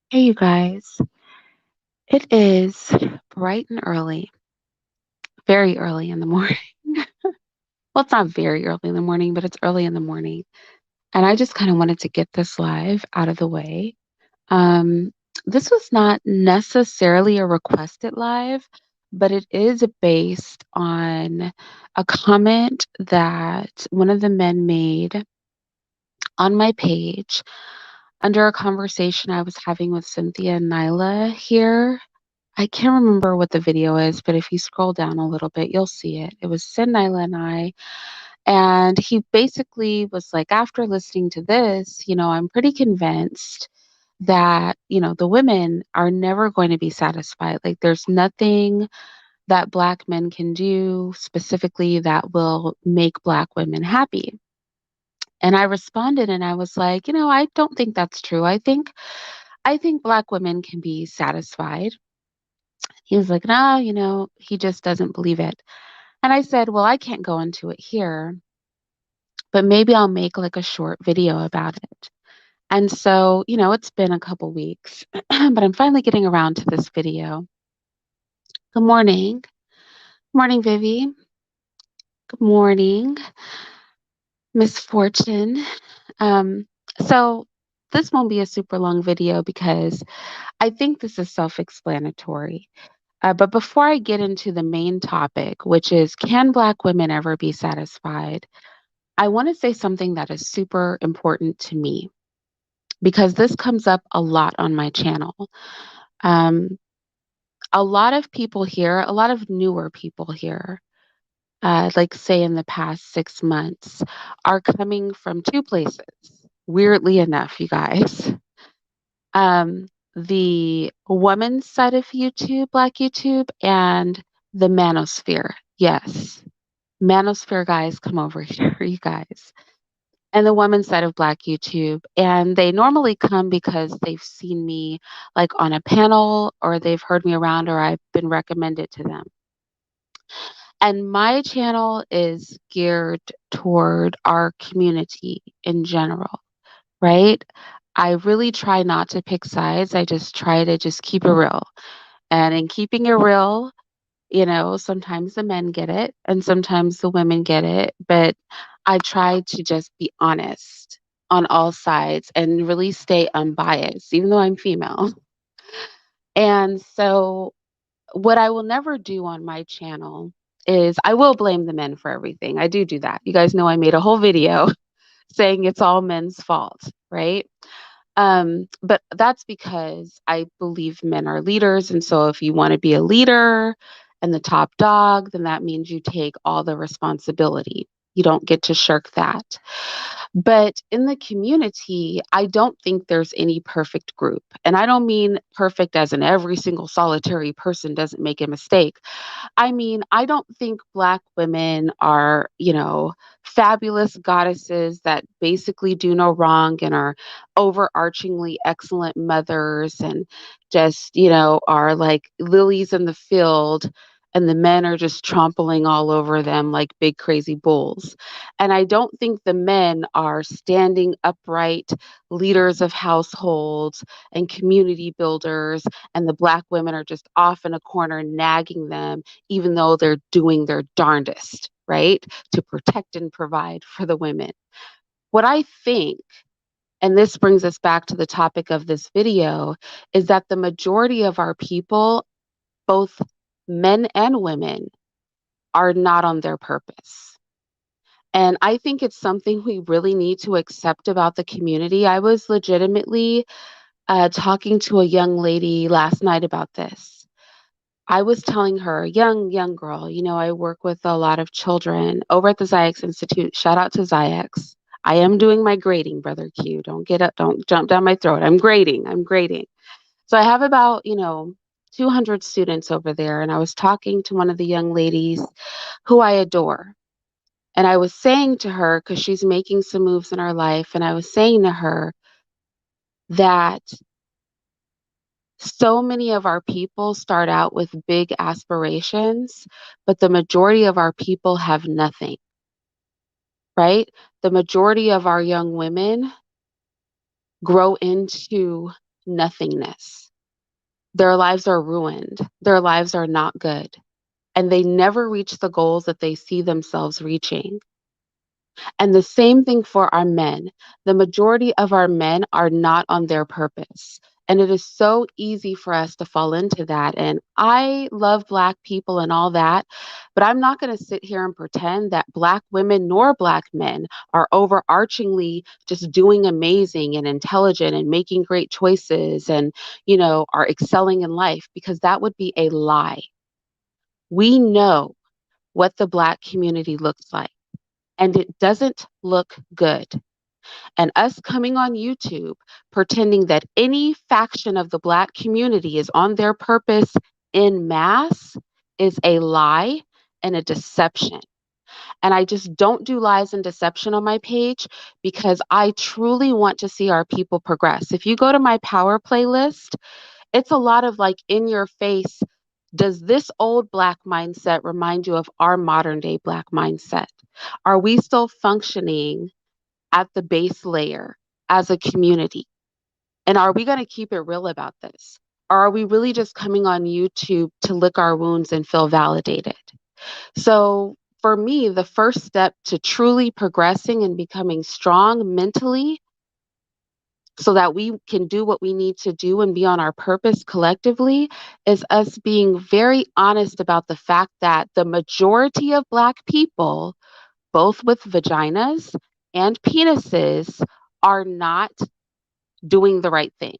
Hey, you guys. It is bright and early, very early in the morning. Well, it's not very early in the morning, but it's early in the morning. And I just kind of wanted to get this live out of the way. Um, this was not necessarily a requested live, but it is based on a comment that one of the men made on my page under a conversation I was having with Cynthia and Nyla here. I can't remember what the video is, but if you scroll down a little bit, you'll see it. It was Sin, Nyla, and I. And he basically was like, after listening to this, I'm pretty convinced that, the women are never going to be satisfied. Like, there's nothing that Black men can do specifically that will make Black women happy. And I responded and I was like, I don't think that's true. I think Black women can be satisfied. He was like, no, he just doesn't believe it. And I said, well, I can't go into it here, but maybe I'll make like a short video about it. And so, it's been a couple weeks, but I'm finally getting around to this video. Good morning. Morning, Vivi. Good morning, Miss Fortune. Um, so this won't be a super long video because I think this is self-explanatory. But before I get into the main topic, which is can Black women ever be satisfied? I want to say something that is super important to me because this comes up a lot on my channel. Um, a lot of people here, a lot of newer people here, like say in the past 6 months, are coming from two places. Weirdly enough, you guys. The woman's side of YouTube, Black YouTube, and the manosphere. Yes, manosphere guys, come over here, you guys. And the women's side of Black YouTube. And they normally come because they've seen me like on a panel or they've heard me around or I've been recommended to them. And my channel is geared toward our community in general, right? I really try not to pick sides. I just try to just keep it real. And in keeping it real, sometimes the men get it and sometimes the women get it, but I try to just be honest on all sides and really stay unbiased, even though I'm female. And so, what I will never do on my channel is I will blame the men for everything. I do that. You guys know I made a whole video saying it's all men's fault, right? But that's because I believe men are leaders. And so if you want to be a leader and the top dog, then that means you take all the responsibility. You don't get to shirk that. But in the community, I don't think there's any perfect group. And I don't mean perfect as in every single solitary person doesn't make a mistake. I mean, I don't think Black women are, fabulous goddesses that basically do no wrong and are overarchingly excellent mothers and just, are like lilies in the field and the men are just trampling all over them like big crazy bulls. And I don't think the men are standing upright leaders of households and community builders and the Black women are just off in a corner nagging them even though they're doing their darndest, right, to protect and provide for the women. What I think, and this brings us back to the topic of this video, is that the majority of our people, both men and women, are not on their purpose. And I think it's something we really need to accept about the community. I was legitimately talking to a young lady last night about this. I was telling her, young girl, I work with a lot of children over at the Ziax Institute. Shout out to Ziax. I am doing my grading, Brother Q. Don't get up, don't jump down my throat. I'm grading. I'm grading. So I have about, 200 students over there. And I was talking to one of the young ladies who I adore. And I was saying to her, because she's making some moves in her life, and I was saying to her that so many of our people start out with big aspirations, but the majority of our people have nothing, right? The majority of our young women grow into nothingness. Their lives are ruined. Their lives are not good. And they never reach the goals that they see themselves reaching. And the same thing for our men. The majority of our men are not on their purpose. And it is so easy for us to fall into that. And I love Black people and all that, but I'm not going to sit here and pretend that Black women nor Black men are overarchingly just doing amazing and intelligent and making great choices and, are excelling in life, because that would be a lie. We know what the Black community looks like, and it doesn't look good. And us coming on YouTube pretending that any faction of the Black community is on their purpose in mass is a lie and a deception. And I just don't do lies and deception on my page because I truly want to see our people progress. If you go to my power playlist, it's a lot of like in your face. Does this old Black mindset remind you of our modern day Black mindset? Are we still functioning at the base layer as a community? And are we going to keep it real about this? Or are we really just coming on YouTube to lick our wounds and feel validated? So, for me, the first step to truly progressing and becoming strong mentally so that we can do what we need to do and be on our purpose collectively is us being very honest about the fact that the majority of Black people, both with vaginas and penises, are not doing the right thing.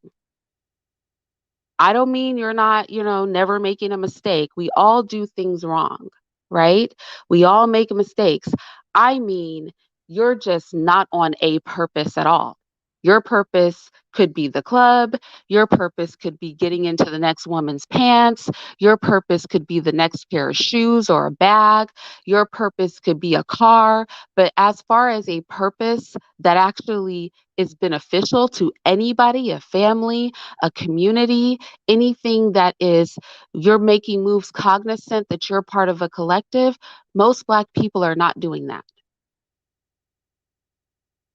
I don't mean you're not, never making a mistake. We all do things wrong, right? We all make mistakes. I mean, you're just not on a purpose at all. Your purpose could be the club. Your purpose could be getting into the next woman's pants. Your purpose could be the next pair of shoes or a bag. Your purpose could be a car. But as far as a purpose that actually is beneficial to anybody, a family, a community, anything that is you're making moves cognizant that you're part of a collective, most Black people are not doing that.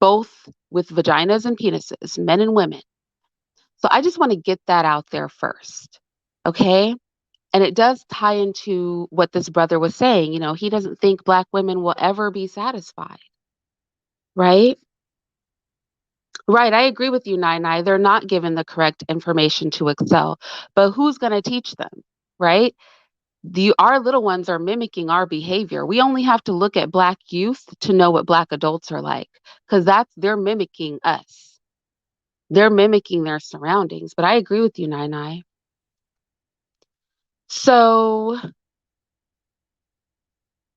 Both with vaginas and penises, men and women. So I just want to get that out there first. Okay. And it does tie into what this brother was saying. He doesn't think Black women will ever be satisfied. Right? Right. I agree with you, Nai. They're not given the correct information to excel. But who's going to teach them? Right? Our little ones are mimicking our behavior. We only have to look at Black youth to know what Black adults are like, because they're mimicking us. They're mimicking their surroundings. But I agree with you, Nai. So,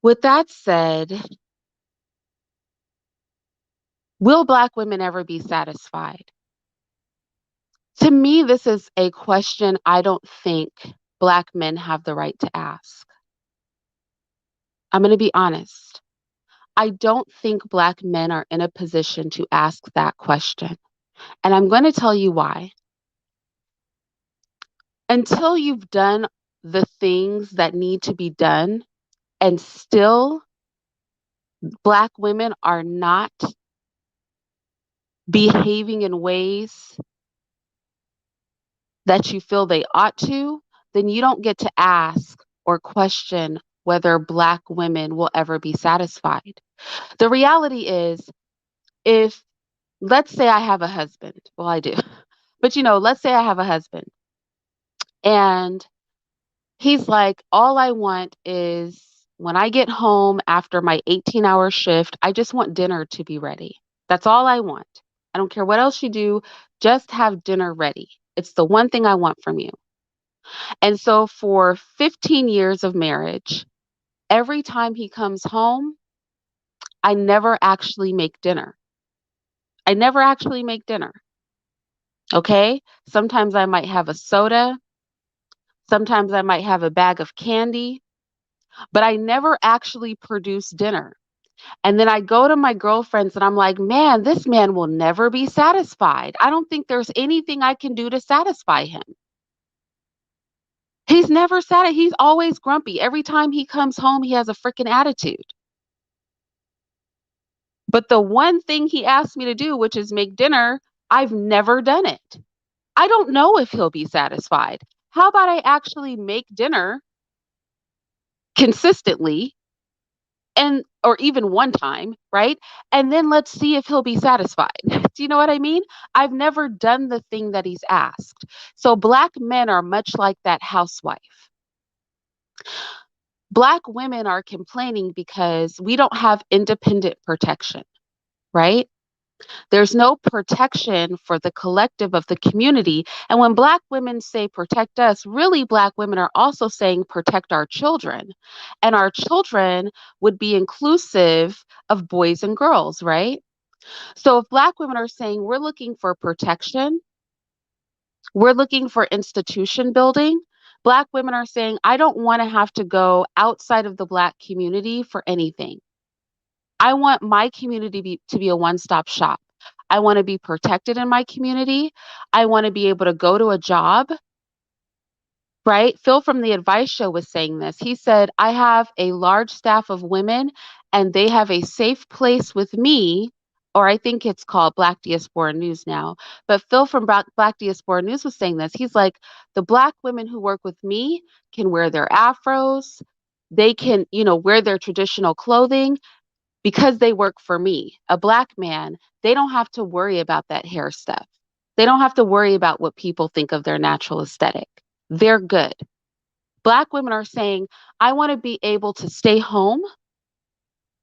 with that said, will Black women ever be satisfied? To me, this is a question I don't think Black men have the right to ask. I'm going to be honest. I don't think Black men are in a position to ask that question. And I'm going to tell you why. Until you've done the things that need to be done, and still Black women are not behaving in ways that you feel they ought to, then you don't get to ask or question whether Black women will ever be satisfied. The reality is, if, let's say I have a husband, well, I do, but let's say I have a husband and he's like, all I want is when I get home after my 18-hour shift, I just want dinner to be ready. That's all I want. I don't care what else you do, just have dinner ready. It's the one thing I want from you. And so for 15 years of marriage, every time he comes home, I never actually make dinner. I never actually make dinner. Okay? Sometimes I might have a soda. Sometimes I might have a bag of candy, but I never actually produce dinner. And then I go to my girlfriends and I'm like, man, this man will never be satisfied. I don't think there's anything I can do to satisfy him. He's never sad. He's always grumpy. Every time he comes home, he has a freaking attitude. But the one thing he asked me to do, which is make dinner, I've never done it. I don't know if he'll be satisfied. How about I actually make dinner consistently and or even one time, right? And then let's see if he'll be satisfied. Do you know what I mean? I've never done the thing that he's asked. So black men are much like that housewife. Black women are complaining because we don't have independent protection, right? There's no protection for the collective of the community. And when Black women say protect us, really, Black women are also saying protect our children. And our children would be inclusive of boys and girls, right? So if Black women are saying we're looking for protection, we're looking for institution building. Black women are saying, I don't want to have to go outside of the Black community for anything. I want my community to be a one stop shop. I want to be protected in my community. I want to be able to go to a job, right? Phil from the Advice Show was saying this. He said, I have a large staff of women and they have a safe place with me, or I think it's called Black Diaspora News now. But Phil from Black Diaspora News was saying this. He's like, the Black women who work with me can wear their afros. They can, wear their traditional clothing because they work for me. A Black man, they don't have to worry about that hair stuff. They don't have to worry about what people think of their natural aesthetic. They're good. Black women are saying, I want to be able to stay home,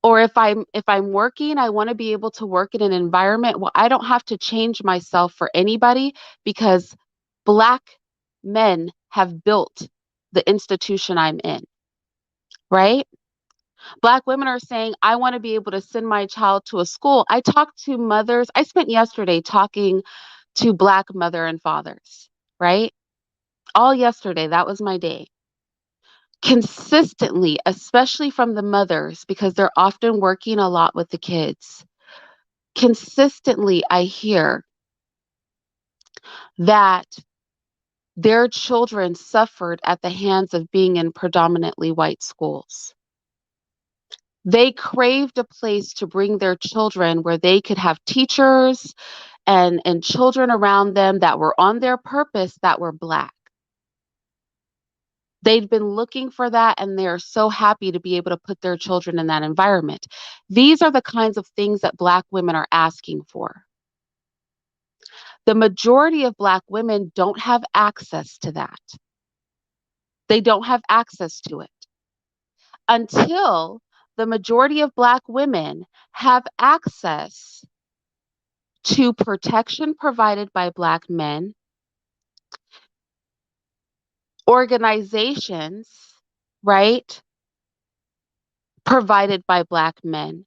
or if I'm working, I want to be able to work in an environment where I don't have to change myself for anybody because Black men have built the institution I'm in, right? Black women are saying, I want to be able to send my child to a school. I talked to mothers. I spent yesterday talking to Black mother and fathers, right? All yesterday, that was my day. Consistently, especially from the mothers, because they're often working a lot with the kids, consistently, I hear that their children suffered at the hands of being in predominantly white schools. They craved a place to bring their children where they could have teachers and children around them that were on their purpose that were Black. They'd been looking for that and they're so happy to be able to put their children in that environment. These are the kinds of things that Black women are asking for. The majority of Black women don't have access to that. They don't have access to it until the majority of Black women have access to protection provided by Black men, organizations, right, provided by Black men.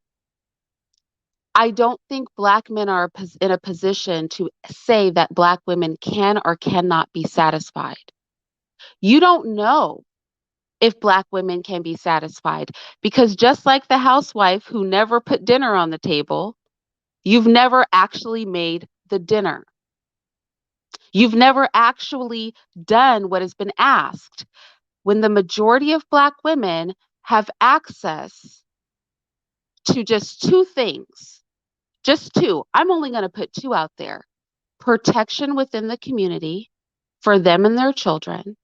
I don't think Black men are in a position to say that Black women can or cannot be satisfied. You don't know if Black women can be satisfied because just like the housewife who never put dinner on the table, you've never actually made the dinner. You've never actually done what has been asked. When the majority of Black women have access to just two things, just two, I'm only going to put two out there: protection within the community for them and their children,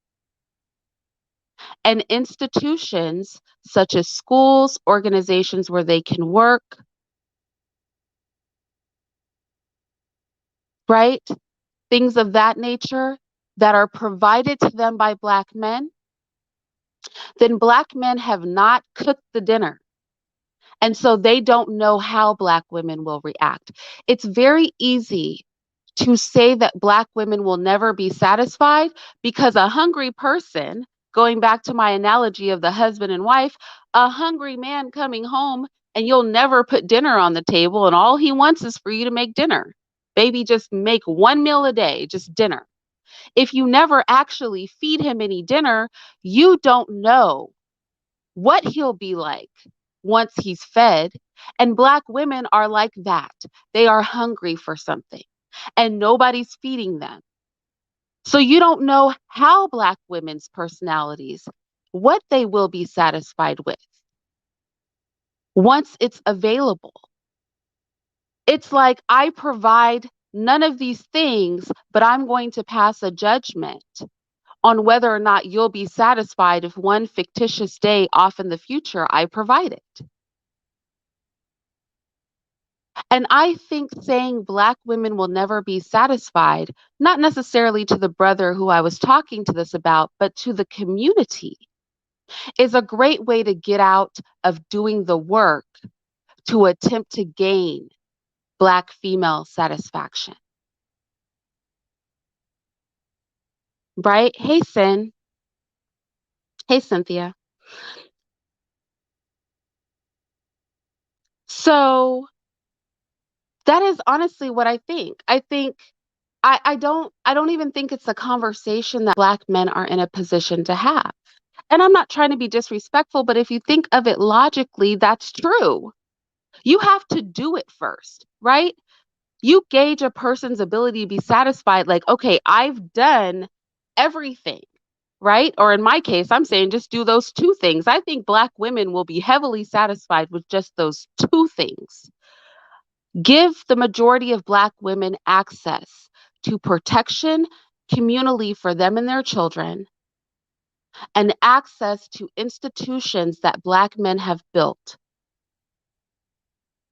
and institutions such as schools, organizations where they can work, right? Things of that nature that are provided to them by Black men, then Black men have not cooked the dinner. And so they don't know how Black women will react. It's very easy to say that Black women will never be satisfied because a hungry person, going back to my analogy of the husband and wife, a hungry man coming home and you'll never put dinner on the table and all he wants is for you to make dinner. Baby, just make one meal a day, just dinner. If you never actually feed him any dinner, you don't know what he'll be like once he's fed. And Black women are like that. They are hungry for something and nobody's feeding them. So you don't know how Black women's personalities, what they will be satisfied with once it's available. It's like I provide none of these things, but I'm going to pass a judgment on whether or not you'll be satisfied if one fictitious day off in the future I provide it. And I think saying Black women will never be satisfied, not necessarily to the brother who I was talking to this about, but to the community, is a great way to get out of doing the work to attempt to gain Black female satisfaction. Right? Hey, Sin. Hey, Cynthia. So that is honestly what I think. I think I don't even think it's a conversation that Black men are in a position to have. And I'm not trying to be disrespectful, but if you think of it logically, that's true. You have to do it first, right? You gauge a person's ability to be satisfied, like, okay, I've done everything, right? Or in my case, I'm saying just do those two things. I think Black women will be heavily satisfied with just those two things. Give the majority of Black women access to protection communally for them and their children, and access to institutions that Black men have built.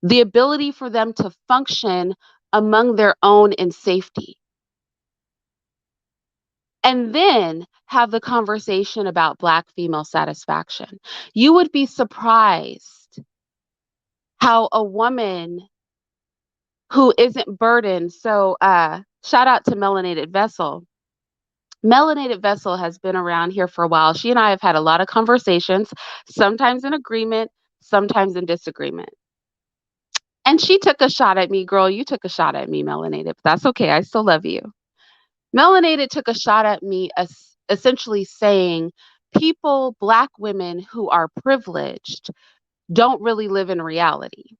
The ability for them to function among their own in safety. And then have the conversation about Black female satisfaction. You would be surprised how a woman who isn't burdened. So, shout out to Melanated Vessel. Melanated Vessel has been around here for a while. She and I have had a lot of conversations, sometimes in agreement, sometimes in disagreement. And she took a shot at me, girl. You took a shot at me, Melanated, but that's okay. I still love you. Melanated took a shot at me as essentially saying people, Black women who are privileged, don't really live in reality.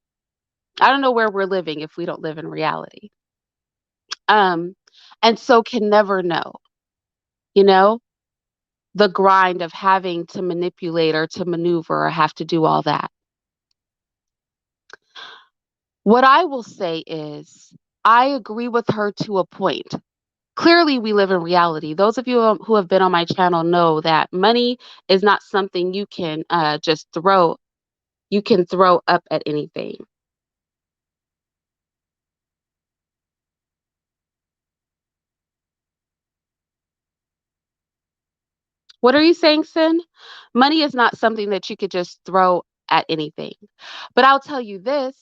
I don't know where we're living if we don't live in reality. Um, and so can never know, you know, the grind of having to manipulate or to maneuver or have to do all that. What I will say is, I agree with her to a point. Clearly, we live in reality. Those of you who have been on my channel know that money is not something you can just throw. You can throw up at anything. What are you saying, Sin? Money is not something that you could just throw at anything. But I'll tell you this,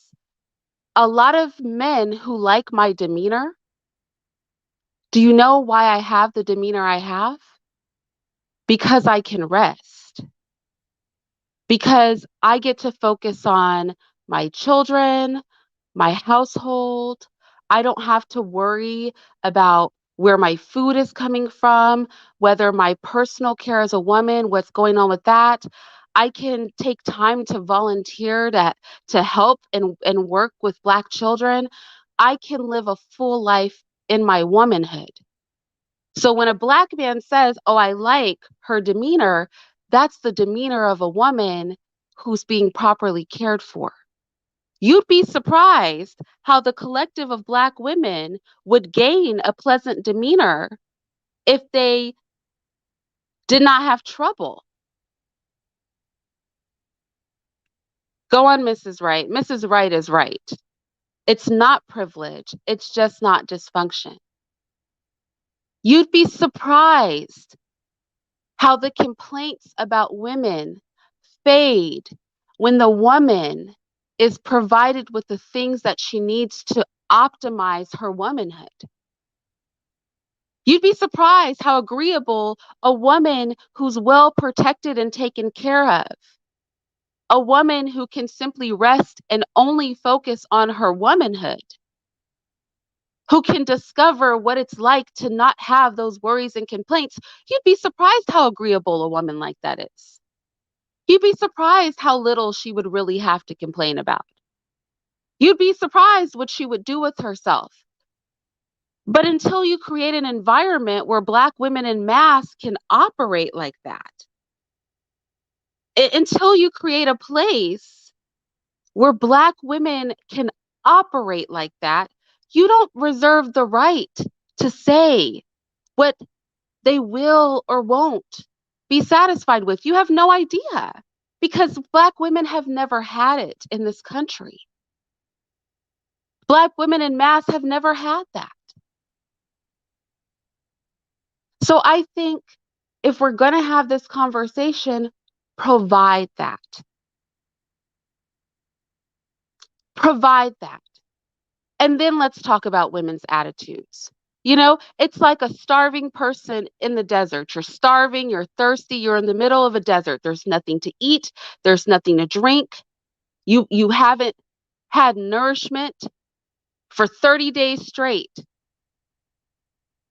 a lot of men who like my demeanor, do you know why I have the demeanor I have? Because I can rest. Because I get to focus on my children, my household. I don't have to worry about where my food is coming from, whether my personal care as a woman, what's going on with that. I can take time to volunteer to help and work with Black children. I can live a full life in my womanhood. So when a Black man says, oh, I like her demeanor, that's the demeanor of a woman who's being properly cared for. You'd be surprised how the collective of Black women would gain a pleasant demeanor if they did not have trouble. Go on, Mrs. Wright. Mrs. Wright is right. It's not privilege, it's just not dysfunction. You'd be surprised how the complaints about women fade when the woman is provided with the things that she needs to optimize her womanhood. You'd be surprised how agreeable a woman who's well protected and taken care of, a woman who can simply rest and only focus on her womanhood, who can discover what it's like to not have those worries and complaints. You'd be surprised how agreeable a woman like that is. You'd be surprised how little she would really have to complain about. You'd be surprised what she would do with herself. But until you create an environment where Black women en masse can operate like that, until you create a place where Black women can operate like that, you don't reserve the right to say what they will or won't be satisfied with. You have no idea because Black women have never had it in this country. Black women in mass have never had that. So I think if we're going to have this conversation, provide that. Provide that. And then let's talk about women's attitudes. It's like a starving person in the desert. You're starving, you're thirsty, you're in the middle of a desert. There's nothing to eat, there's nothing to drink. You haven't had nourishment for 30 days straight.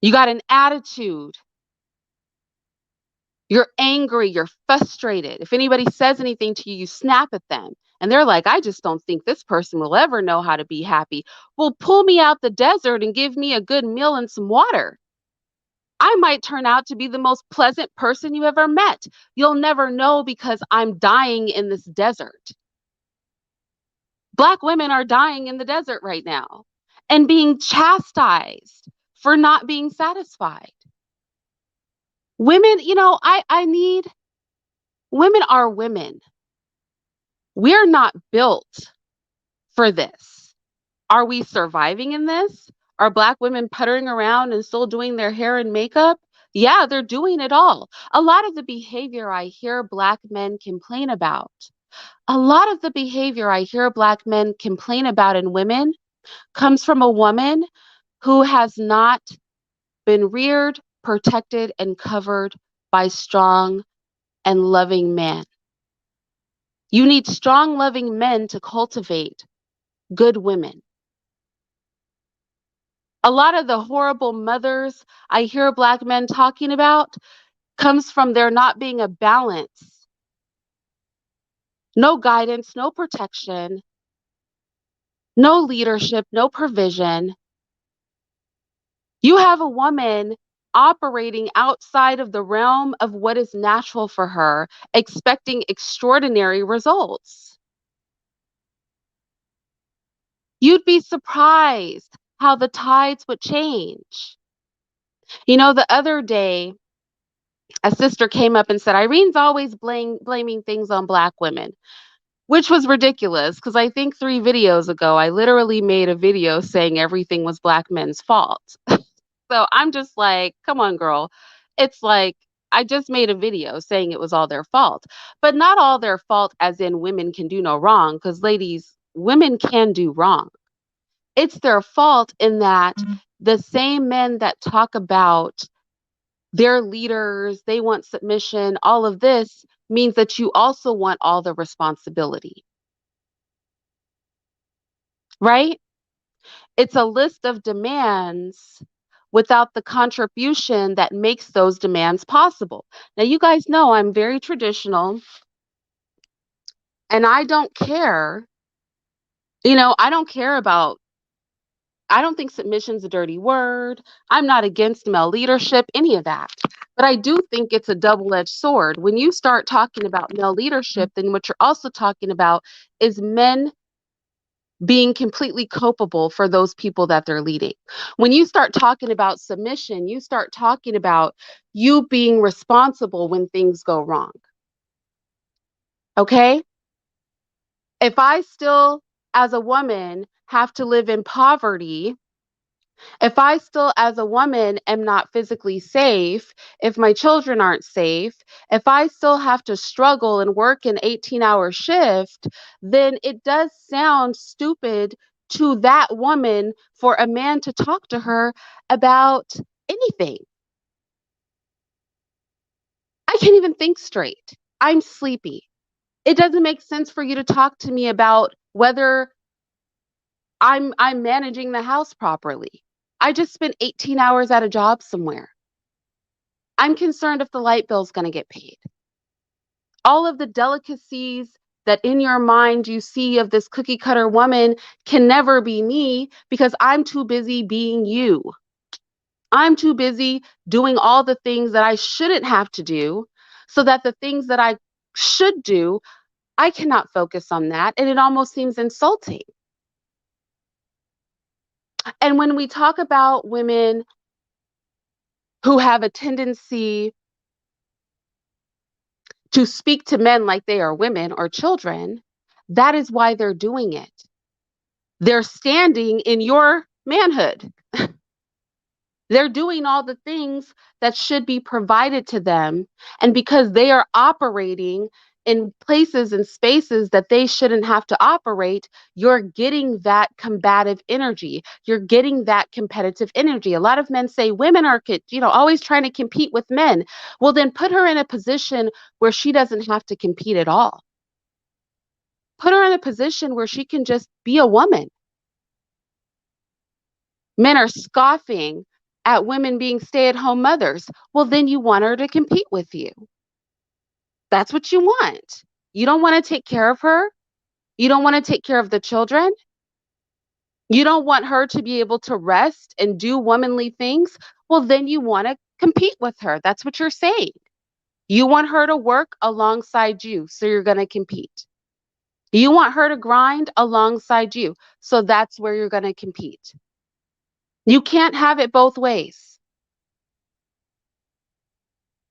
You got an attitude. You're angry, you're frustrated. If anybody says anything to you, you snap at them. And they're like, I just don't think this person will ever know how to be happy. Well, pull me out the desert and give me a good meal and some water. I might turn out to be the most pleasant person you ever met. You'll never know because I'm dying in this desert. Black women are dying in the desert right now and being chastised for not being satisfied. Women, I need, women are women. We're not built for this. Are we surviving in this? Are Black women puttering around and still doing their hair and makeup? Yeah, they're doing it all. A lot of the behavior I hear Black men complain about, a lot of the behavior I hear Black men complain about in women comes from a woman who has not been reared, protected, and covered by strong and loving men. You need strong, loving men to cultivate good women. A lot of the horrible mothers I hear Black men talking about comes from there not being a balance. No guidance, no protection, no leadership, no provision. You have a woman operating outside of the realm of what is natural for her, expecting extraordinary results. You'd be surprised how the tides would change. The other day, a sister came up and said, Irene's always blaming things on Black women, which was ridiculous because I think 3 videos ago, I literally made a video saying everything was Black men's fault. So I'm just like, come on, girl. It's like, I just made a video saying it was all their fault, but not all their fault as in women can do no wrong, because ladies, women can do wrong. It's their fault in that the same men that talk about their leaders, they want submission, all of this means that you also want all the responsibility, right? It's a list of demands without the contribution that makes those demands possible. Now, you guys know I'm very traditional and I don't care. I don't care about, I don't think submission's a dirty word. I'm not against male leadership, any of that. But I do think it's a double-edged sword. When you start talking about male leadership, then what you're also talking about is men being completely culpable for those people that they're leading. When you start talking about submission, you start talking about you being responsible when things go wrong. Okay? If I still, as a woman, have to live in poverty, if I still, as a woman, am not physically safe, if my children aren't safe, if I still have to struggle and work an 18-hour shift, then it does sound stupid to that woman for a man to talk to her about anything. I can't even think straight. I'm sleepy. It doesn't make sense for you to talk to me about whether I'm managing the house properly. I just spent 18 hours at a job somewhere. I'm concerned if the light bill's going to get paid. All of the delicacies that in your mind you see of this cookie cutter woman can never be me because I'm too busy being you. I'm too busy doing all the things that I shouldn't have to do so that the things that I should do, I cannot focus on that. And it almost seems insulting. And when we talk about women who have a tendency to speak to men like they are women or children, that is why they're doing it. They're standing in your manhood. They're doing all the things that should be provided to them. And because they are operating in places and spaces that they shouldn't have to operate, you're getting that combative energy. You're getting that competitive energy. A lot of men say women are, always trying to compete with men. Well, then put her in a position where she doesn't have to compete at all. Put her in a position where she can just be a woman. Men are scoffing at women being stay-at-home mothers. Well, then you want her to compete with you. That's what you want. You don't want to take care of her. You don't want to take care of the children. You don't want her to be able to rest and do womanly things. Well, then you want to compete with her. That's what you're saying. You want her to work alongside you, so you're going to compete. You want her to grind alongside you, so that's where you're going to compete. You can't have it both ways.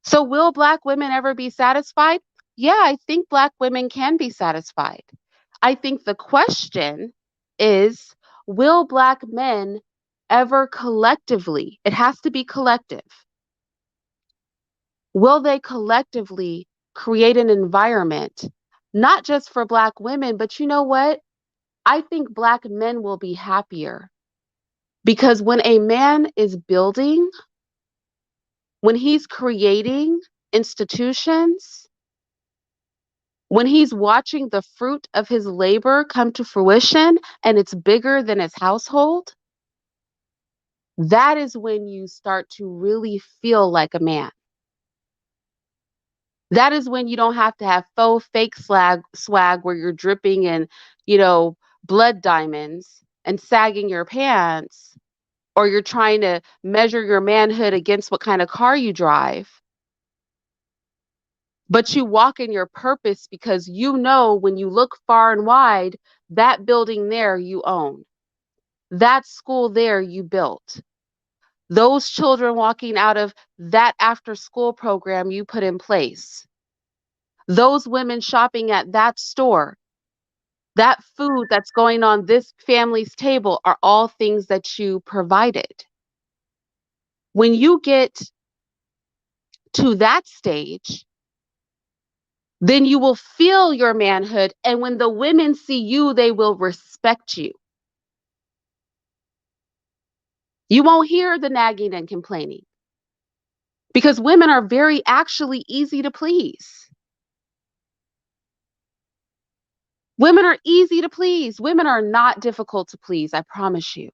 So will Black women ever be satisfied? Yeah, I think Black women can be satisfied. I think the question is, will Black men ever collectively, it has to be collective, will they collectively create an environment, not just for Black women, but you know what? I think Black men will be happier because when a man is building, when he's creating institutions, when he's watching the fruit of his labor come to fruition and it's bigger than his household, that is when you start to really feel like a man. That is when you don't have to have faux fake swag where you're dripping in, you know, blood diamonds and sagging your pants, or you're trying to measure your manhood against what kind of car you drive. But you walk in your purpose because you know when you look far and wide, that building there you own. That school there you built. Those children walking out of that after school program you put in place. Those women shopping at that store, that food that's going on this family's table are all things that you provided. When you get to that stage, then you will feel your manhood. And when the women see you, they will respect you. You won't hear the nagging and complaining because women are very actually easy to please. Women are easy to please. Women are not difficult to please, I promise you.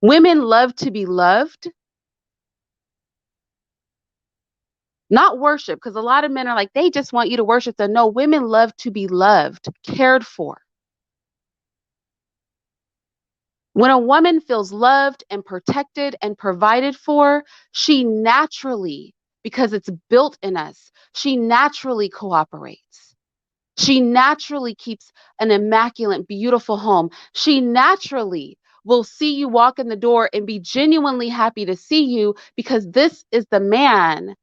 Women love to be loved, not worship, because a lot of men are like, they just want you to worship them. No, women love to be loved, cared for. When a woman feels loved and protected and provided for, she naturally, because it's built in us, she naturally cooperates. She naturally keeps an immaculate, beautiful home. She naturally will see you walk in the door and be genuinely happy to see you because this is the man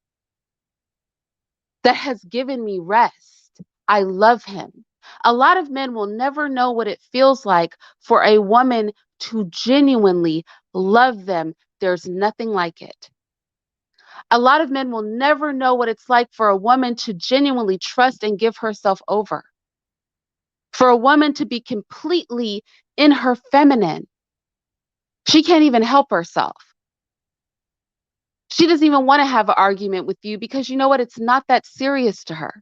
that has given me rest. I love him. A lot of men will never know what it feels like for a woman to genuinely love them. There's nothing like it. A lot of men will never know what it's like for a woman to genuinely trust and give herself over. For a woman to be completely in her feminine. She can't even help herself. She doesn't even want to have an argument with you because you know what? It's not that serious to her.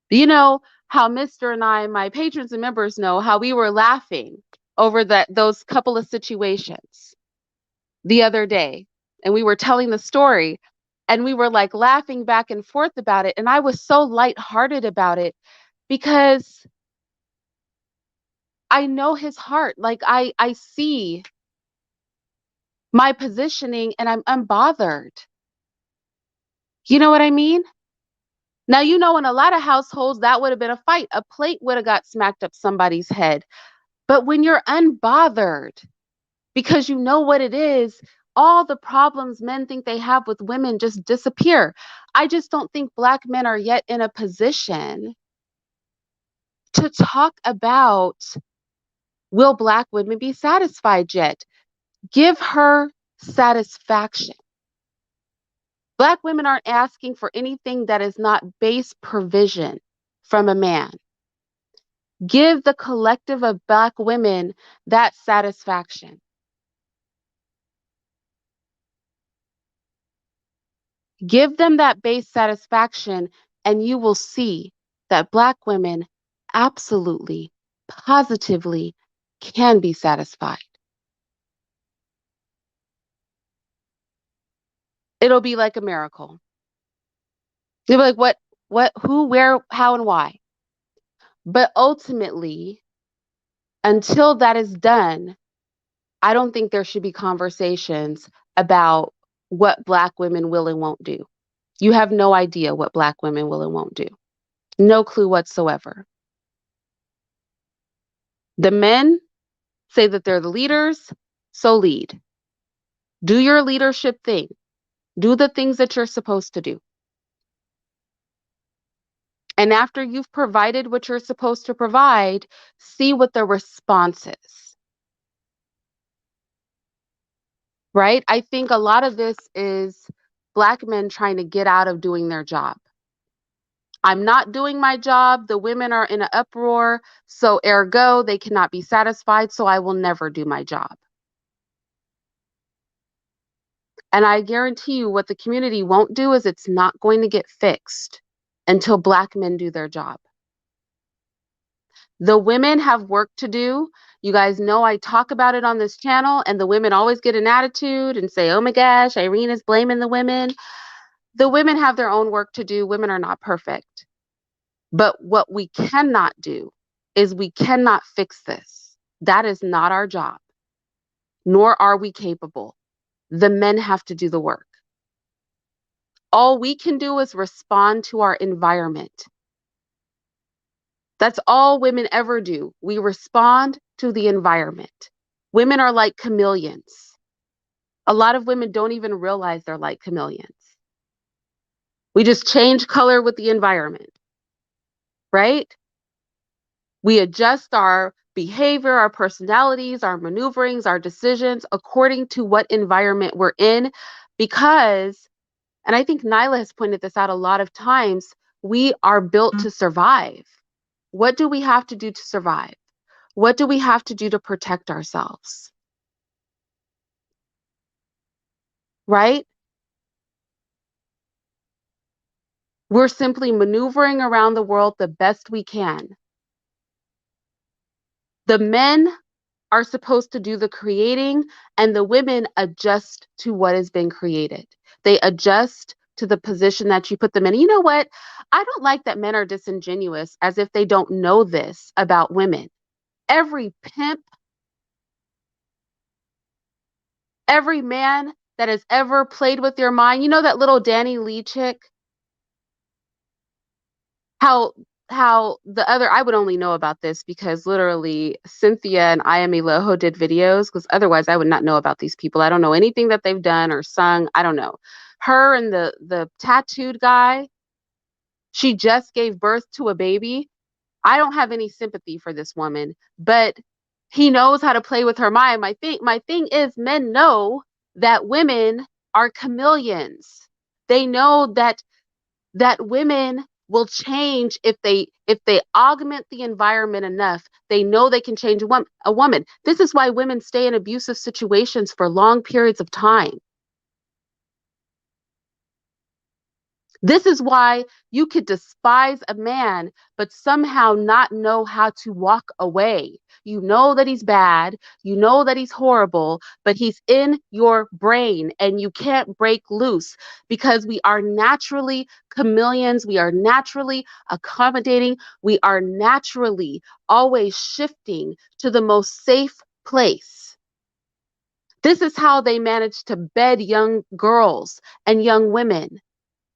You know how Mr. and I, my patrons and members know how we were laughing over those couple of situations the other day. And we were telling the story and we were like laughing back and forth about it. And I was so lighthearted about it because I know his heart. Like I see my positioning and I'm unbothered. You know what I mean? Now, you know, in a lot of households, that would have been a fight. A plate would have got smacked up somebody's head. But when you're unbothered because you know what it is, all the problems men think they have with women just disappear. I just don't think Black men are yet in a position to talk about, will Black women be satisfied yet? Give her satisfaction. Black women aren't asking for anything that is not base provision from a man. Give the collective of Black women that satisfaction. Give them that base satisfaction, and you will see that Black women absolutely, positively can be satisfied. It'll be like a miracle. You'll be like, what, who, where, how, and why? But ultimately, until that is done, I don't think there should be conversations about what Black women will and won't do. You have no idea what Black women will and won't do. No clue whatsoever. The men say that they're the leaders, so lead. Do your leadership thing. Do the things that you're supposed to do. And after you've provided what you're supposed to provide, see what the response is. Right? I think a lot of this is Black men trying to get out of doing their job. I'm not doing my job. The women are in an uproar. So ergo, they cannot be satisfied. So I will never do my job. And I guarantee you what the community won't do is it's not going to get fixed until Black men do their job. The women have work to do. You guys know I talk about it on this channel, and the women always get an attitude and say, oh my gosh, Irene is blaming the women. The women have their own work to do. Women are not perfect. But what we cannot do is we cannot fix this. That is not our job, nor are we capable. The men have to do the work. All we can do is respond to our environment. That's all women ever do. We respond to the environment. Women are like chameleons. A lot of women don't even realize they're like chameleons. We just change color with the environment, right? We adjust our behavior, our personalities, our maneuverings, our decisions according to what environment we're in because, and I think Nyla has pointed this out a lot of times, we are built to survive. What do we have to do to survive? What do we have to do to protect ourselves? Right? We're simply maneuvering around the world the best we can. The men are supposed to do the creating, and the women adjust to what has been created. They adjust to the position that you put them in. You know what? I don't like that men are disingenuous as if they don't know this about women. Every pimp, every man that has ever played with your mind, you know that little Danny Lee chick? How the other, I would only know about this because literally Cynthia and Ayami Loho did videos, because otherwise I would not know about these people. I don't know anything that they've done or sung. I don't know. Her and the tattooed guy, she just gave birth to a baby. I don't have any sympathy for this woman, but he knows how to play with her mind. My thing is men know that women are chameleons. They know that women will change if they augment the environment enough. They know they can change a woman. This is why women stay in abusive situations for long periods of time. This is why you could despise a man, but somehow not know how to walk away. You know that he's bad, you know that he's horrible, but he's in your brain and you can't break loose because we are naturally chameleons. We are naturally accommodating. We are naturally always shifting to the most safe place. This is how they manage to bed young girls and young women,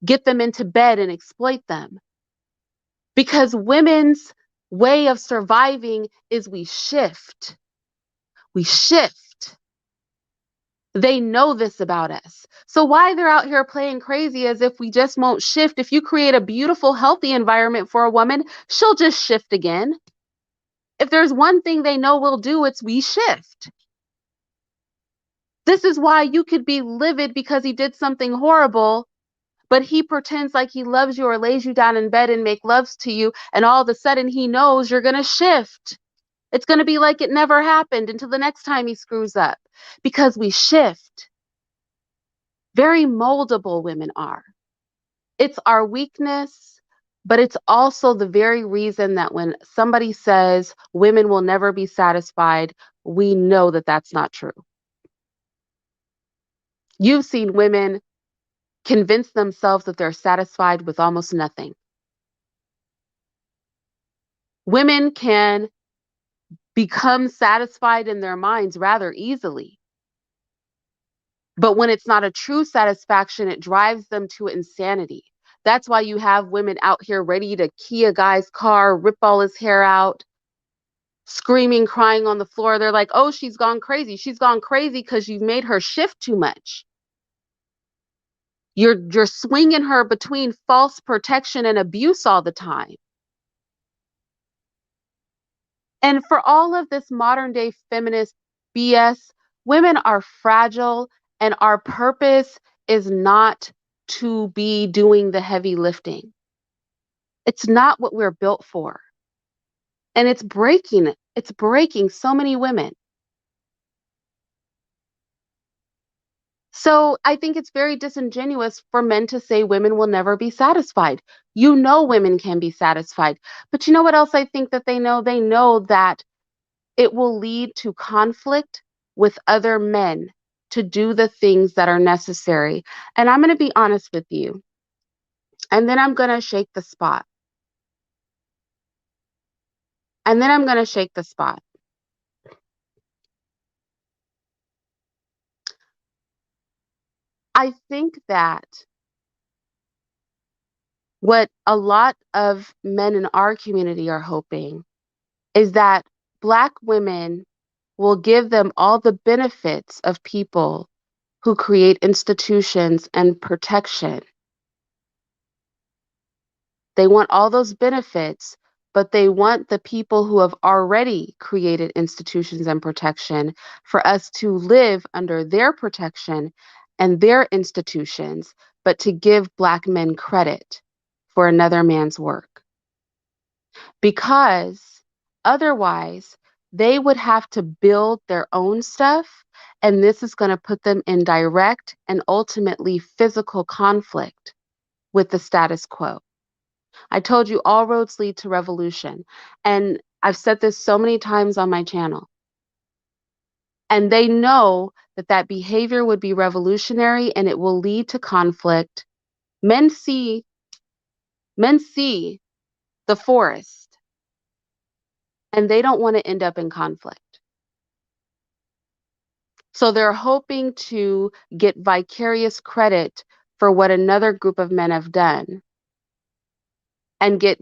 get them into bed and exploit them. Because women's way of surviving is we shift. We shift. They know this about us. So why they're out here playing crazy as if we just won't shift? If you create a beautiful, healthy environment for a woman, she'll just shift again. If there's one thing they know we'll do, it's we shift. This is why you could be livid because he did something horrible, but he pretends like he loves you or lays you down in bed and make loves to you, and all of a sudden he knows you're going to shift. It's going to be like it never happened until the next time he screws up, because we shift. Very moldable women are. It's our weakness, but it's also the very reason that when somebody says women will never be satisfied, we know that that's not true. You've seen women convince themselves that they're satisfied with almost nothing. Women can become satisfied in their minds rather easily. But when it's not a true satisfaction, it drives them to insanity. That's why you have women out here ready to key a guy's car, rip all his hair out, screaming, crying on the floor. They're like, oh, she's gone crazy. She's gone crazy because you've made her shift too much. You're swinging her between false protection and abuse all the time. And for all of this modern day feminist BS, women are fragile, and our purpose is not to be doing the heavy lifting. It's not what we're built for. And it's breaking so many women. So I think it's very disingenuous for men to say women will never be satisfied. You know women can be satisfied. But you know what else I think that they know? They know that it will lead to conflict with other men to do the things that are necessary. And I'm going to be honest with you. And then I'm going to shake the spot. And then I'm going to shake the spot. I think that what a lot of men in our community are hoping is that Black women will give them all the benefits of people who create institutions and protection. They want all those benefits, but they want the people who have already created institutions and protection for us to live under their protection and their institutions, but to give Black men credit for another man's work. Because otherwise, they would have to build their own stuff, and this is going to put them in direct and ultimately physical conflict with the status quo. I told you all roads lead to revolution. And I've said this so many times on my channel. And they know that that behavior would be revolutionary and it will lead to conflict. Men see the forest and they don't want to end up in conflict. So they're hoping to get vicarious credit for what another group of men have done and get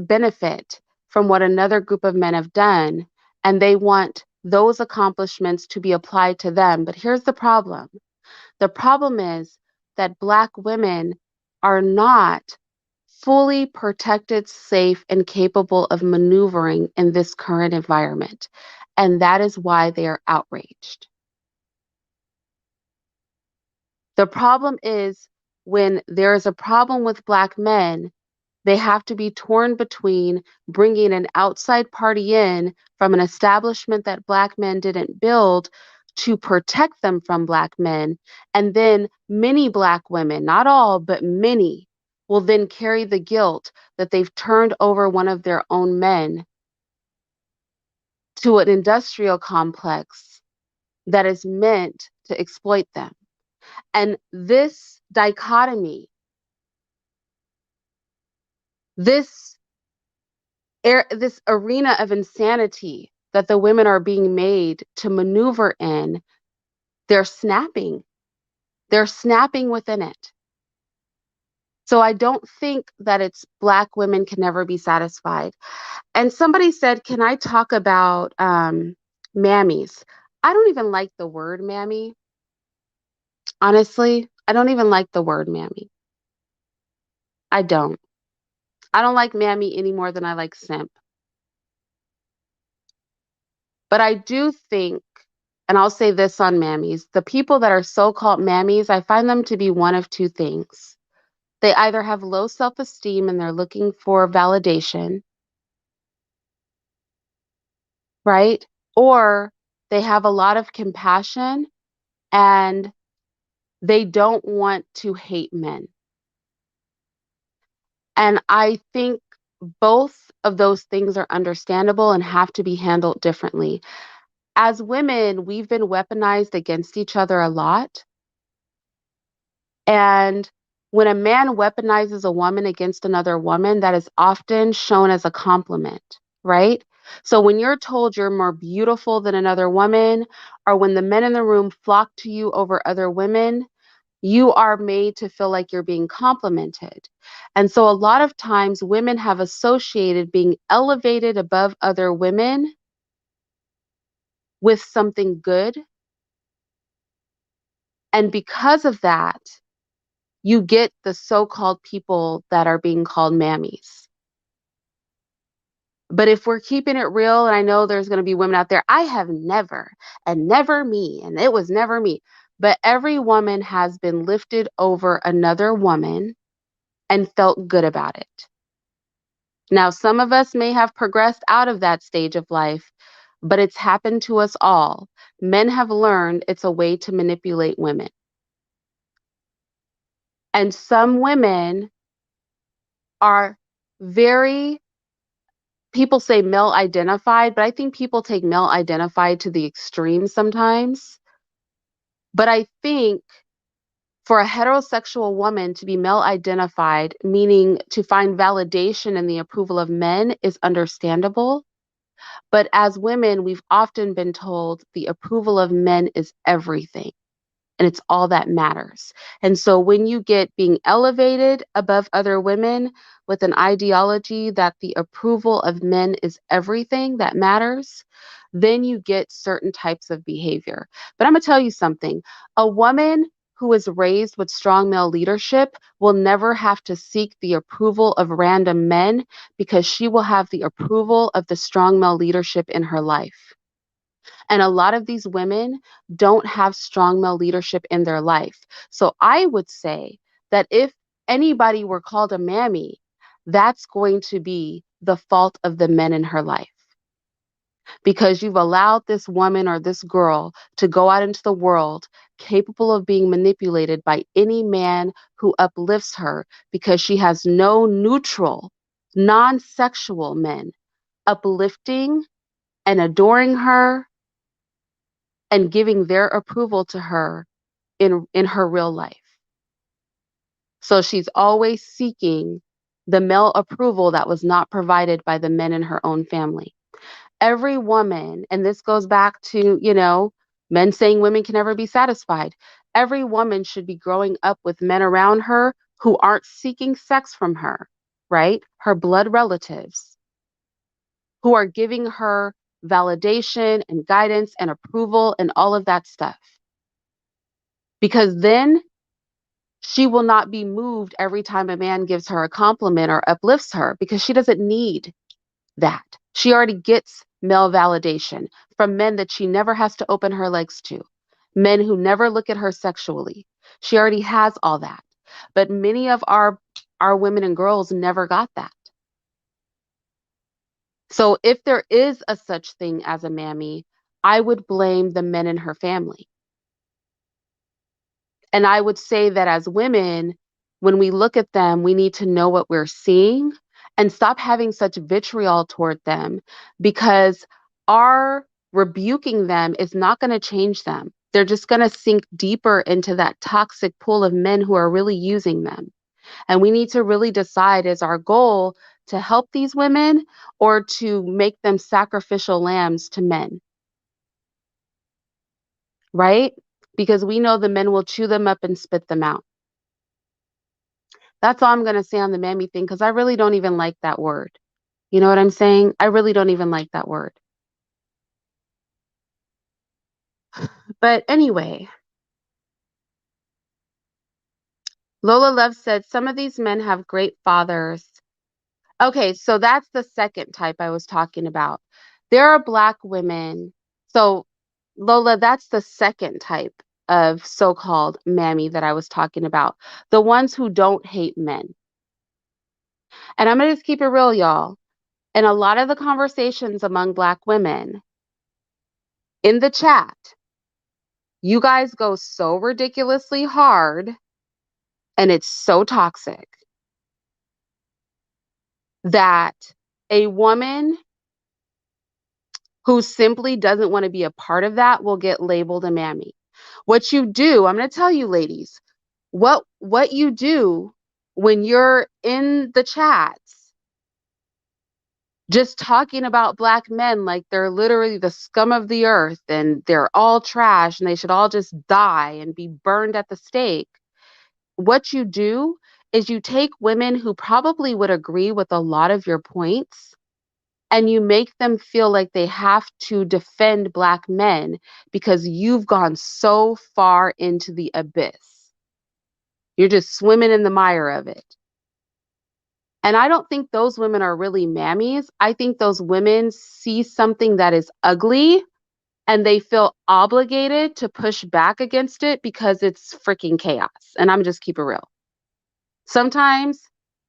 benefit from what another group of men have done, and they want those accomplishments to be applied to them. But here's the problem. The problem is that Black women are not fully protected, safe, and capable of maneuvering in this current environment. And that is why they are outraged. The problem is when there is a problem with Black men, they have to be torn between bringing an outside party in from an establishment that Black men didn't build to protect them from Black men. And then many Black women, not all, but many, will then carry the guilt that they've turned over one of their own men to an industrial complex that is meant to exploit them. And this dichotomy, this arena of insanity that the women are being made to maneuver in, they're snapping. They're snapping within it. So I don't think that it's Black women can never be satisfied. And somebody said, can I talk about mammies? I don't even like the word mammy. Honestly, I don't even like the word mammy. I don't. I don't like mammy any more than I like simp. But I do think, and I'll say this on mammies, the people that are so-called mammies, I find them to be one of two things. They either have low self-esteem and they're looking for validation, right? Or they have a lot of compassion and they don't want to hate men. And I think both of those things are understandable and have to be handled differently. As women, we've been weaponized against each other a lot. And when a man weaponizes a woman against another woman, that is often shown as a compliment, right? So when you're told you're more beautiful than another woman, or when the men in the room flock to you over other women, you are made to feel like you're being complimented. And so a lot of times women have associated being elevated above other women with something good. And because of that, you get the so-called people that are being called mammies. But if we're keeping it real, and I know there's going to be women out there, I have never, and never me, and it was never me. But every woman has been lifted over another woman and felt good about it. Now, some of us may have progressed out of that stage of life, but it's happened to us all. Men have learned it's a way to manipulate women. And some women are very, people say male identified, but I think people take male identified to the extreme sometimes. But I think for a heterosexual woman to be male identified, meaning to find validation in the approval of men, is understandable. But as women, we've often been told the approval of men is everything and it's all that matters. And so when you get being elevated above other women with an ideology that the approval of men is everything that matters, then you get certain types of behavior. But I'm going to tell you something. A woman who is raised with strong male leadership will never have to seek the approval of random men because she will have the approval of the strong male leadership in her life. And a lot of these women don't have strong male leadership in their life. So I would say that if anybody were called a mammy, that's going to be the fault of the men in her life. Because you've allowed this woman or this girl to go out into the world capable of being manipulated by any man who uplifts her because she has no neutral, non sexual men uplifting and adoring her and giving their approval to her in her real life. So she's always seeking the male approval that was not provided by the men in her own family. Every woman, and this goes back to, men saying women can never be satisfied. Every woman should be growing up with men around her who aren't seeking sex from her, right? Her blood relatives, who are giving her validation and guidance and approval and all of that stuff. Because then she will not be moved every time a man gives her a compliment or uplifts her because she doesn't need that. She already gets male validation from men that she never has to open her legs to, men who never look at her sexually. She already has all that. But many of our women and girls never got that. So if there is a such thing as a mammy, I would blame the men in her family. And I would say that as women, when we look at them, we need to know what we're seeing and stop having such vitriol toward them because our rebuking them is not going to change them. They're just going to sink deeper into that toxic pool of men who are really using them. And we need to really decide, is our goal to help these women or to make them sacrificial lambs to men, right? Because we know the men will chew them up and spit them out. That's all I'm going to say on the mammy thing because I really don't even like that word. You know what I'm saying? I really don't even like that word. But anyway, Lola Love said some of these men have great fathers. Okay, so that's the second type I was talking about. There are black women. So, Lola, that's the second type of so-called mammy that I was talking about. The ones who don't hate men. And I'm going to just keep it real, y'all. In a lot of the conversations among black women in the chat, you guys go so ridiculously hard and it's so toxic that a woman who simply doesn't want to be a part of that will get labeled a mammy. What you do, I'm going to tell you ladies, what you do when you're in the chats just talking about black men like they're literally the scum of the earth and they're all trash and they should all just die and be burned at the stake. What you do is you take women who probably would agree with a lot of your points and you make them feel like they have to defend black men because you've gone so far into the abyss. You're just swimming in the mire of it. And I don't think those women are really mammies. I think those women see something that is ugly and they feel obligated to push back against it because it's freaking chaos. And I'm just keep it real. Sometimes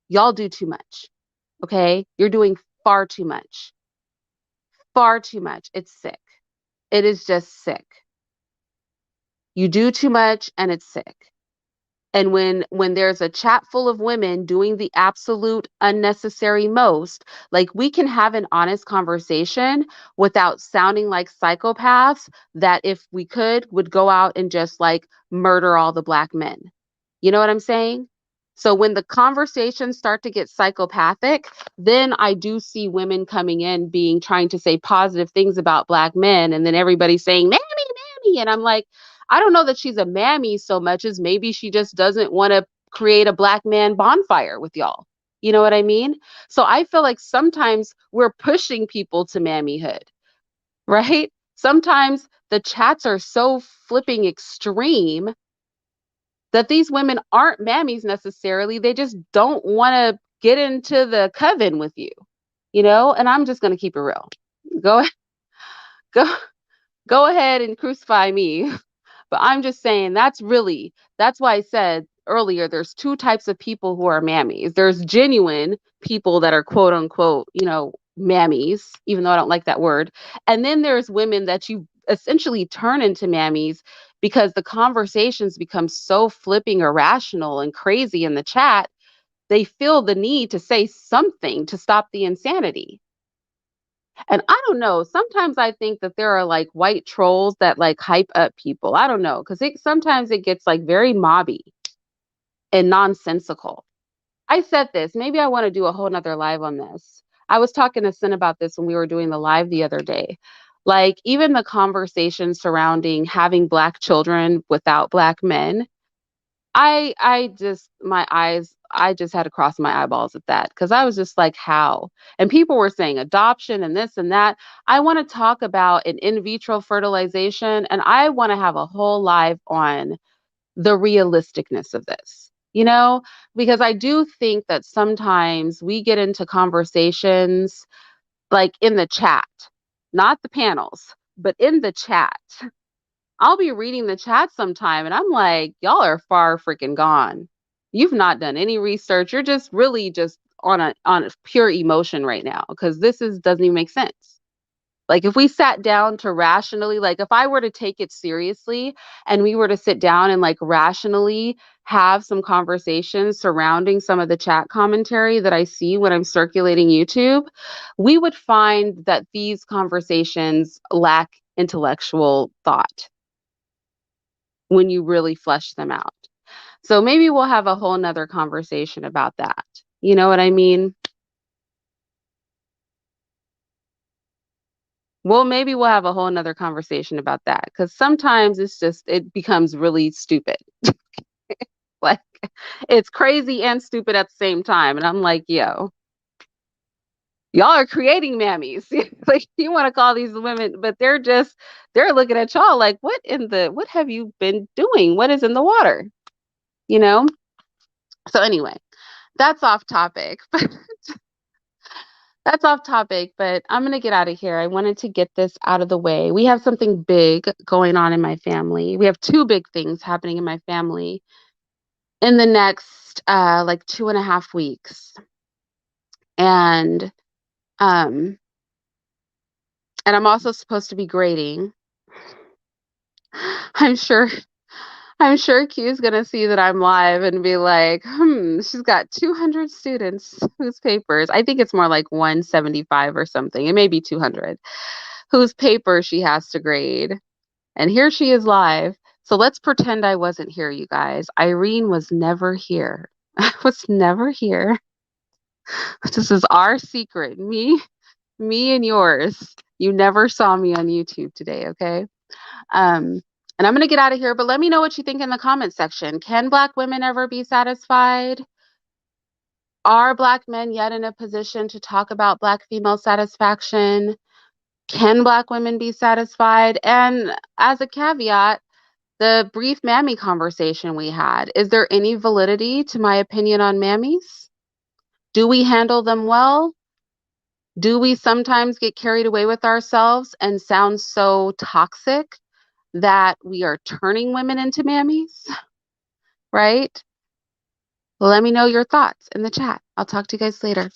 y'all do too much. Okay? You're doing far too much. Far too much. It's sick. It is just sick. You do too much and it's sick. And when there's a chat full of women doing the absolute unnecessary most, like we can have an honest conversation without sounding like psychopaths that if we could would go out and just like murder all the black men. You know what I'm saying? So when the conversations start to get psychopathic, then I do see women coming in being trying to say positive things about black men and then everybody's saying mammy mammy and I'm like I don't know that she's a mammy so much as maybe she just doesn't want to create a black man bonfire with y'all. You know what I mean? So I feel like sometimes we're pushing people to mammyhood, right? Sometimes the chats are so flipping extreme that these women aren't mammies necessarily. They just don't want to get into the coven with you, you know? And I'm just going to keep it real. Go, go, go ahead and crucify me. But I'm just saying that's why I said earlier there's two types of people who are mammies. There's genuine people that are quote unquote, mammies, even though I don't like that word. And then there's women that you essentially turn into mammies because the conversations become so flipping irrational and crazy in the chat. They feel the need to say something to stop the insanity. And I don't know, sometimes I think that there are like white trolls that like hype up people. I don't know, because sometimes it gets like very mobby and nonsensical. I said this, maybe I want to do a whole nother live on this. I was talking to Sin about this when we were doing the live the other day. Like even the conversation surrounding having black children without black men, I just my eyes I just had to cross my eyeballs at that because I was just like, how? And people were saying adoption and this and that. I want to talk about an in vitro fertilization and I want to have a whole live on the realisticness of this, because I do think that sometimes we get into conversations like in the chat, not the panels, but in the chat. I'll be reading the chat sometime and I'm like, y'all are far freaking gone. You've not done any research. You're just really just on a pure emotion right now because this is doesn't even make sense. Like if we sat down to rationally, like if I were to take it seriously and we were to sit down and like rationally have some conversations surrounding some of the chat commentary that I see when I'm circulating YouTube, we would find that these conversations lack intellectual thought when you really flesh them out. So maybe we'll have a whole nother conversation about that. You know what I mean? Well, maybe we'll have a whole nother conversation about that because sometimes it becomes really stupid. Like It's crazy and stupid at the same time. And I'm like, yo, y'all are creating mammies. Like you want to call these women, but they're looking at y'all like, what have you been doing? What is in the water? You know? So anyway, that's off topic. That's off topic, but I'm going to get out of here. I wanted to get this out of the way. We have something big going on in my family. We have two big things happening in my family in the next like 2.5 weeks. And um and I'm also supposed to be grading. I'm sure I'm sure Q is gonna see that I'm live and be like, she's got 200 students whose papers, I think it's more like 175 or something. It may be 200, whose paper she has to grade. And here she is live. So let's pretend I wasn't here, you guys. Irene was never here. I was never here. This is our secret. Me and yours. You never saw me on YouTube today, okay? Um, and I'm going to get out of here, but let me know what you think in the comment section. Can Black women ever be satisfied? Are Black men yet in a position to talk about Black female satisfaction? Can Black women be satisfied? And as a caveat, the brief mammy conversation we had, is there any validity to my opinion on mammies? Do we handle them well? Do we sometimes get carried away with ourselves and sound so toxic that we are turning women into mammies? Right? Well, let me know your thoughts in the chat. I'll talk to you guys later.